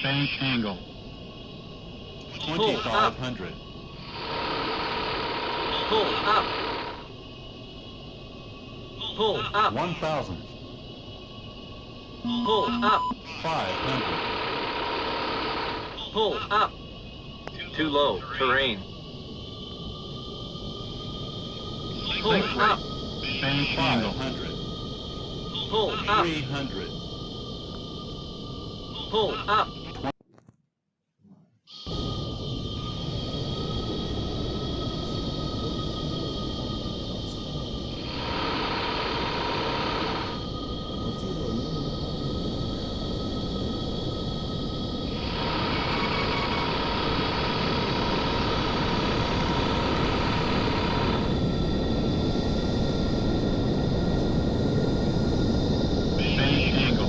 Change angle. Pull up. 2500. Pull up. Pull up. 1000. Pull up. 500. Pull up. Too low. Terrain. Pull up. Change angle. 500. Pull up. 300. Pull up. Change angle.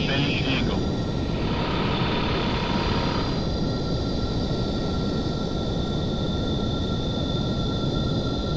Change angle.